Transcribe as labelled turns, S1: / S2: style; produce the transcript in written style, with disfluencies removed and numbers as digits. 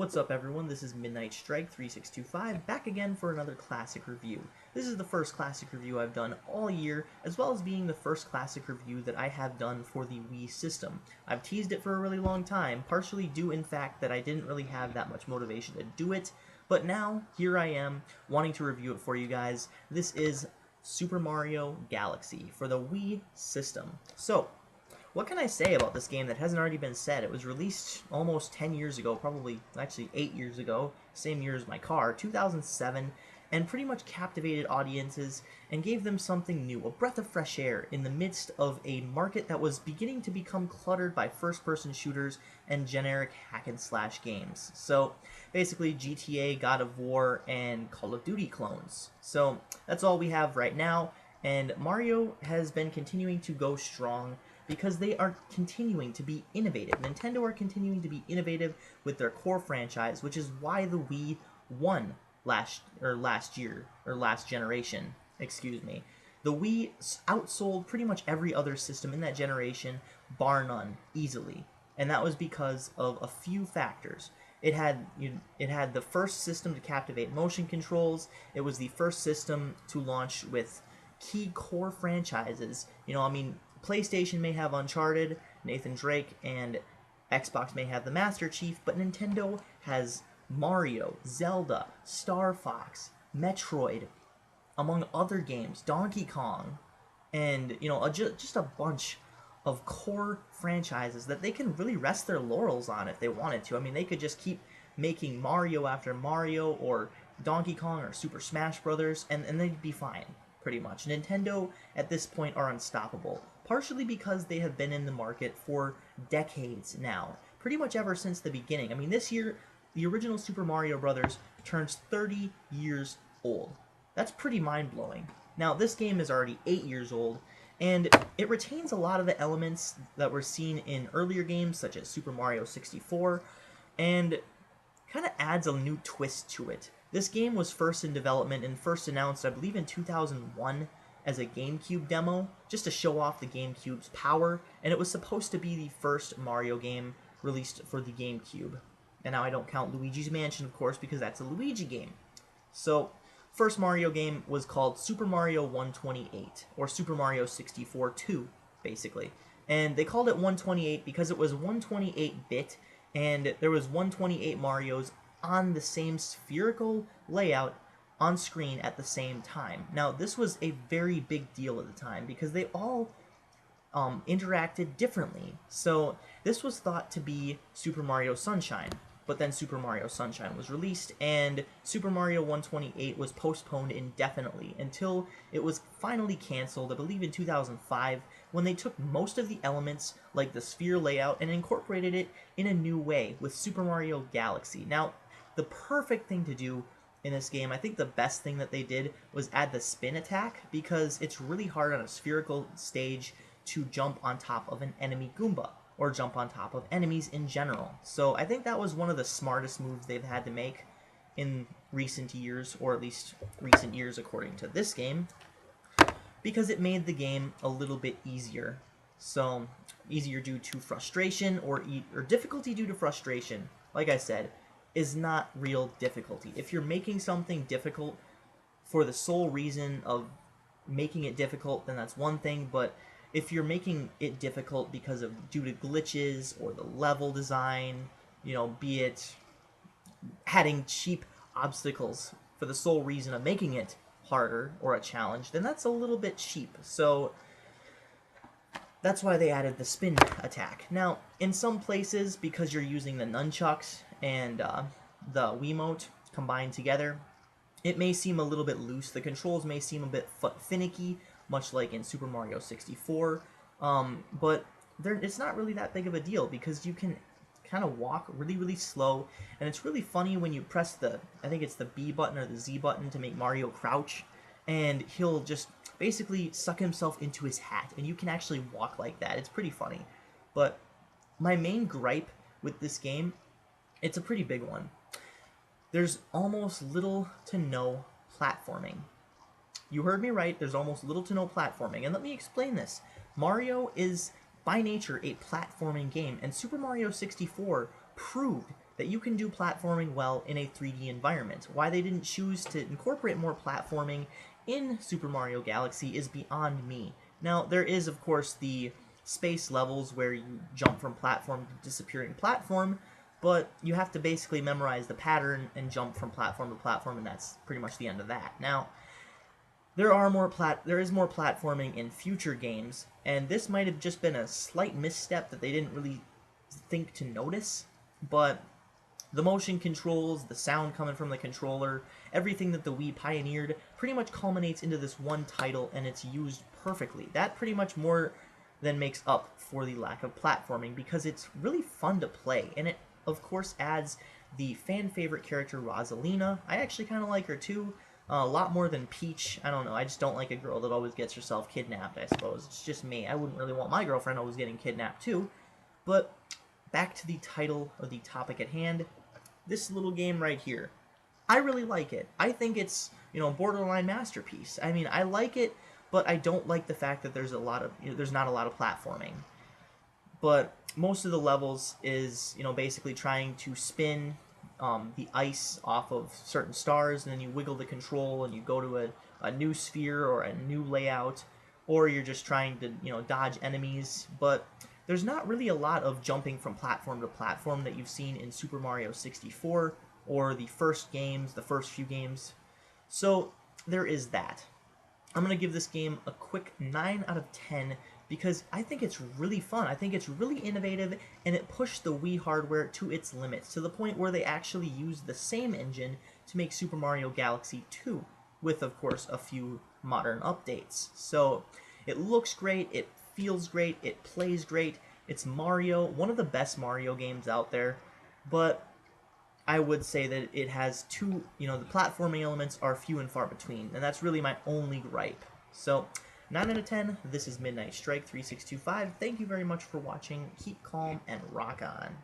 S1: What's up everyone, this is Midnight Strike 3625 back again for another classic review. This is the first classic review I've done all year, as well as being the first classic review that I have done for the Wii system. I've teased it for a really long time, partially due in fact that I didn't really have that much motivation to do it, but now, here I am, wanting to review it for you guys. This is Super Mario Galaxy for the Wii system. So, what can I say about this game that hasn't already been said? It was released almost 10 years ago, probably actually 8 years ago, same year as my car, 2007, and pretty much captivated audiences and gave them something new, a breath of fresh air in the midst of a market that was beginning to become cluttered by first-person shooters and generic hack-and-slash games. So basically GTA, God of War, and Call of Duty clones. So that's all we have right now, and Mario has been continuing to go strong because they are continuing to be innovative. Nintendo are continuing to be innovative with their core franchise, which is why the Wii won last generation. Excuse me. The Wii outsold pretty much every other system in that generation, bar none, easily, and that was because of a few factors. It had the first system to captivate motion controls. It was the first system to launch with key core franchises. PlayStation may have Uncharted, Nathan Drake, and Xbox may have the Master Chief, but Nintendo has Mario, Zelda, Star Fox, Metroid, among other games, Donkey Kong, and just a bunch of core franchises that they can really rest their laurels on if they wanted to. They could just keep making Mario after Mario, or Donkey Kong, or Super Smash Brothers, and they'd be fine, pretty much. Nintendo, at this point, are unstoppable, partially because they have been in the market for decades now, pretty much ever since the beginning. This year, the original Super Mario Brothers turns 30 years old. That's pretty mind-blowing. Now, this game is already 8 years old, and it retains a lot of the elements that were seen in earlier games, such as Super Mario 64, and kind of adds a new twist to it. This game was first in development and first announced, I believe, in 2001 as a GameCube demo, just to show off the GameCube's power, and it was supposed to be the first Mario game released for the GameCube. And now I don't count Luigi's Mansion, of course, because that's a Luigi game. So, first Mario game was called Super Mario 128, or Super Mario 64 2, basically. And they called it 128 because it was 128-bit, and there was 128 Marios on the same spherical layout on screen at the same time. Now, this was a very big deal at the time because they all interacted differently. So this was thought to be Super Mario Sunshine, but then Super Mario Sunshine was released, and Super Mario 128 was postponed indefinitely until it was finally canceled, I believe in 2005, when they took most of the elements, like the sphere layout, and incorporated it in a new way with Super Mario Galaxy. Now, the perfect thing to do in this game, I think the best thing that they did was add the spin attack, because it's really hard on a spherical stage to jump on top of an enemy Goomba, or jump on top of enemies in general. So I think that was one of the smartest moves they've had to make in recent years, or at least recent years according to this game, because it made the game a little bit easier. So, easier due to frustration, or difficulty due to frustration, like I said, is not real difficulty. If you're making something difficult for the sole reason of making it difficult, then that's one thing, but if you're making it difficult because of due to glitches or the level design, be it adding cheap obstacles for the sole reason of making it harder or a challenge, then that's a little bit cheap. So that's why they added the spin attack. Now, in some places, because you're using the nunchucks and the Wiimote combined together, it may seem a little bit loose. The controls may seem a bit finicky, much like in Super Mario 64, but it's not really that big of a deal because you can kind of walk really, really slow, and it's really funny when you press I think it's the B button or the Z button to make Mario crouch, and he'll just basically suck himself into his hat, and you can actually walk like that. It's pretty funny. But my main gripe with this game, it's a pretty big one. There's almost little to no platforming. You heard me right, there's almost little to no platforming, and let me explain this. Mario is, by nature, a platforming game, and Super Mario 64 proved that you can do platforming well in a 3D environment. Why they didn't choose to incorporate more platforming in Super Mario Galaxy is beyond me. Now, there is, of course, the space levels where you jump from platform to disappearing platform, but you have to basically memorize the pattern and jump from platform to platform, and that's pretty much the end of that. Now, there is more platforming in future games, and this might have just been a slight misstep that they didn't really think to notice, but the motion controls, the sound coming from the controller, everything that the Wii pioneered pretty much culminates into this one title, and it's used perfectly. That pretty much more than makes up for the lack of platforming, because it's really fun to play, and it of course adds the fan favorite character Rosalina. I actually kind of like her too, a lot more than Peach. I don't know, I just don't like a girl that always gets herself kidnapped, I suppose. It's just me. I wouldn't really want my girlfriend always getting kidnapped too. But back to the title or the topic at hand, this little game right here. I really like it. I think it's, borderline masterpiece. I mean, I like it, but I don't like the fact that there's not a lot of platforming. But most of the levels is, basically trying to spin the ice off of certain stars, and then you wiggle the control and you go to a new sphere or a new layout, or you're just trying to, dodge enemies. But there's not really a lot of jumping from platform to platform that you've seen in Super Mario 64 or the first few games. So there is that. I'm going to give this game a quick 9 out of 10 because I think it's really fun. I think it's really innovative, and it pushed the Wii hardware to its limits, to the point where they actually used the same engine to make Super Mario Galaxy 2, with, of course, a few modern updates. So it looks great, it feels great, it plays great. It's Mario, one of the best Mario games out there, but I would say that it has the platforming elements are few and far between, and that's really my only gripe. So, 9 out of 10, this is Midnight Strike 3625. Thank you very much for watching. Keep calm and rock on.